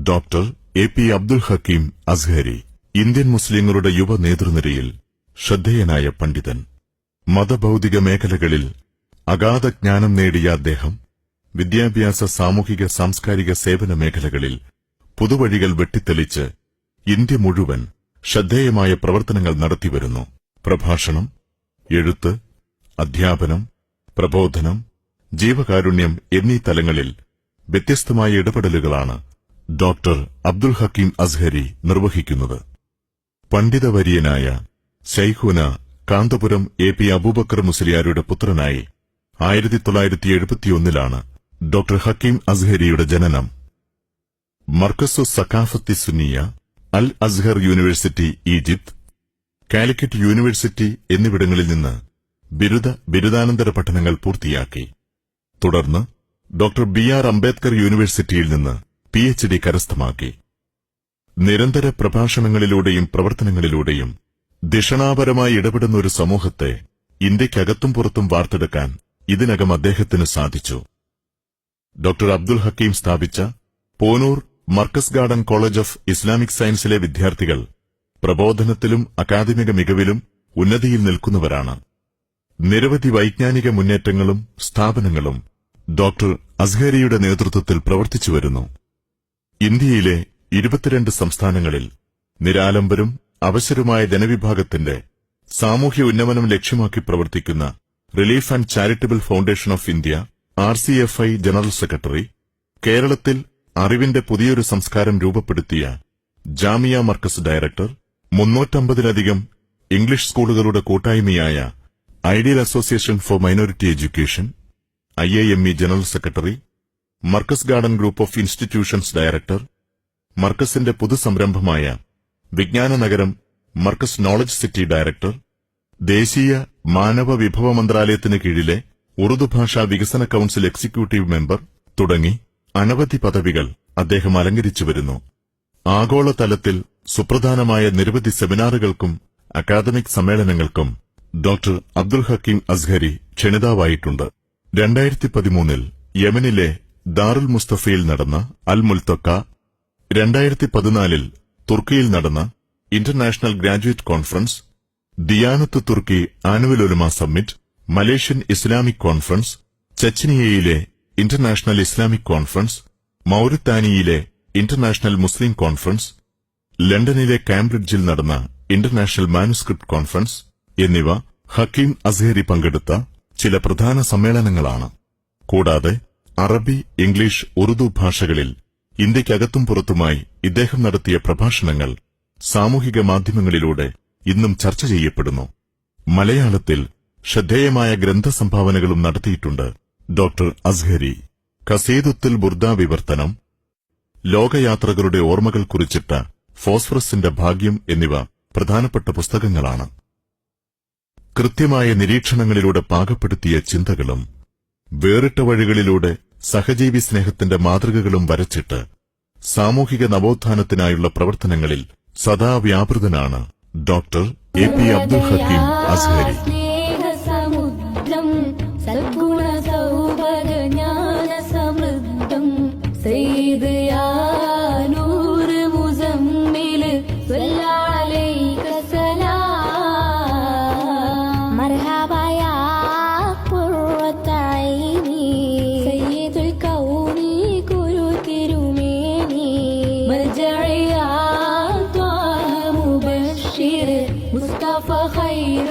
Doctor AP Abdul Hakeem Azhari Indian മുസ്ലിങ്ങളുടെ യുവ നേതൃനിരയിൽ ശ്രദ്ധേയനായ പണ്ഡിതൻ. മതഭൌതിക മേഖലകളിൽ അഗാധ ജ്ഞാനം നേടിയ അദ്ദേഹം വിദ്യാഭ്യാസ, സാമൂഹിക, സാംസ്കാരിക സേവന മേഖലകളിൽ പുതുവഴികൾ വെട്ടിത്തെളിച്ച് ഇന്ത്യ മുഴുവൻ ശ്രദ്ധേയമായ പ്രവർത്തനങ്ങൾ നടത്തിവരുന്നു. പ്രഭാഷണം, എഴുത്ത്, അധ്യാപനം, പ്രബോധനം, ജീവകാരുണ്യം എന്നീ തലങ്ങളിൽ വ്യത്യസ്തമായ ഇടപെടലുകളാണ് ഡോക്ടർ അബ്ദുൽ ഹക്കീം അസ്ഹരി നിർവഹിക്കുന്നത്. പണ്ഡിതവര്യനായ ശൈഖുന കാന്തപുരം AP അബൂബക്കർ മുസ്ലിയാരുടെ പുത്രനായി 1971 ഡോക്ടർ ഹക്കീം അസ്ഹരിയുടെ ജനനം. Markazu Saqafathi Sunniya, Al Azhar university Egypt, Calicut university എന്നിവിടങ്ങളിൽ നിന്ന് ബിരുദാനന്തര പഠനങ്ങൾ പൂർത്തിയാക്കി. തുടർന്ന് ഡോക്ടർ BR അംബേദ്കർ യൂണിവേഴ്സിറ്റിയിൽ നിന്ന് PhD കരസ്ഥമാക്കി. നിരന്തര പ്രഭാഷണങ്ങളിലൂടെയും പ്രവർത്തനങ്ങളിലൂടെയും ധിഷണാപരമായി ഇടപെടുന്ന ഒരു സമൂഹത്തെ ഇന്ത്യക്കകത്തും പുറത്തും വാർത്തെടുക്കാൻ ഇതിനകം അദ്ദേഹത്തിന് സാധിച്ചു. ഡോക്ടർ അബ്ദുൽ ഹക്കീം സ്ഥാപിച്ച Ponnur Markaz garden college of Islamic സയൻസിലെ വിദ്യാർത്ഥികൾ പ്രബോധനത്തിലും അക്കാദമിക മികവിലും ഉന്നതിയിൽ നിൽക്കുന്നവരാണ്. നിരവധി വൈജ്ഞാനിക മുന്നേറ്റങ്ങളും സ്ഥാപനങ്ങളും ഡോക്ടർ അസ്ഹരിയുടെ നേതൃത്വത്തിൽ പ്രവർത്തിച്ചുവരുന്നു. ഇന്ത്യയിലെ 22 സംസ്ഥാനങ്ങളിൽ നിരാലംബരും അവശരുമായ ജനവിഭാഗത്തിന്റെ സാമൂഹ്യ ഉന്നമനം ലക്ഷ്യമാക്കി പ്രവർത്തിക്കുന്ന relief and charitable foundation of India RCFI general secretary, കേരളത്തിൽ അറിവിന്റെ പുതിയൊരു സംസ്കാരം രൂപപ്പെടുത്തിയ ജാമിയ മർക്കസ് ഡയറക്ടർ, 350-ലധികം ഇംഗ്ലീഷ് സ്കൂളുകളുടെ കൂട്ടായ്മയായ ideal association for minority education IIME general secretary, Markaz garden group of institutions director, മർക്കസിന്റെ പുതുസംരംഭമായ വിജ്ഞാന നഗരം മർക്കസ് നോളജ് സിറ്റി ഡയറക്ടർ, ദേശീയ മാനവ വിഭവ മന്ത്രാലയത്തിന് കീഴിലെ ഉറുദു ഭാഷാ വികസന കൌൺസിൽ എക്സിക്യൂട്ടീവ് മെമ്പർ തുടങ്ങി അനവധി പദവികൾ അദ്ദേഹം അലങ്കരിച്ചുവരുന്നു. ആഗോളതലത്തിൽ സുപ്രധാനമായ നിരവധി സെമിനാറുകൾക്കും അക്കാദമിക് സമ്മേളനങ്ങൾക്കും ഡോക്ടർ അബ്ദുൽ ഹക്കീം അസ്ഹരി ക്ഷണിതാവായിട്ടുണ്ട്. 2013 യമനിലെ ദാറുൽ മുസ്തഫയിൽ നടന്ന അൽ മുൽത്തക്ക, 2014 തുർക്കിയിൽ നടന്ന ഇന്റർനാഷണൽ ഗ്രാജുവേറ്റ് കോൺഫറൻസ്, ദിയാനത്ത് തുർക്കി ആനുവൽ ഉലമ സമ്മിറ്റ്, മലേഷ്യൻ ഇസ്ലാമിക് കോൺഫറൻസ്, ചെച്നിയയിലെ ഇന്റർനാഷണൽ ഇസ്ലാമിക് കോൺഫറൻസ്, മൌറിത്താനിയയിലെ ഇന്റർനാഷണൽ മുസ്ലിം കോൺഫറൻസ്, ലണ്ടനിലെ കാംബ്രിഡ്ജിൽ നടന്ന ഇന്റർനാഷണൽ മാനുസ്ക്രിപ്റ്റ് കോൺഫറൻസ് എന്നിവ ഹക്കീം അസ്ഹരി പങ്കെടുത്ത ചില പ്രധാന സമ്മേളനങ്ങളാണ്. കൂടാതെ അറബി, ഇംഗ്ലീഷ്, ഉറുദു ഭാഷകളിൽ ഇന്ത്യക്കകത്തും പുറത്തുമായി ഇദ്ദേഹം നടത്തിയ പ്രഭാഷണങ്ങൾ സാമൂഹിക മാധ്യമങ്ങളിലൂടെ ഇന്നും ചർച്ച ചെയ്യപ്പെടുന്നു. മലയാളത്തിൽ ശ്രദ്ധേയമായ ഗ്രന്ഥസംഭാവനകളും നടത്തിയിട്ടുണ്ട് ഡോക്ടർ അസ്ഹരി. ഖസീദത്തുൽ ബുർദ വിവർത്തനം, ലോകയാത്രകളുടെ ഓർമ്മകൾ കുറിച്ചിട്ട ഫോസ്ഫറസിന്റെ ഭാഗ്യം എന്നിവ പ്രധാനപ്പെട്ട പുസ്തകങ്ങളാണ്. കൃത്യമായ നിരീക്ഷണങ്ങളിലൂടെ പാകപ്പെടുത്തിയ ചിന്തകളും വേറിട്ട വഴികളിലൂടെ സഹജീവി സ്നേഹത്തിന്റെ മാതൃകകളും വരച്ചിട്ട് സാമൂഹിക നവോത്ഥാനത്തിനായുള്ള പ്രവർത്തനങ്ങളിൽ സദാ വ്യാപൃതനാണ് ഡോക്ടർ AP അബ്ദുൽ ഹക്കീം അസ്ഹരി. مصطفى خير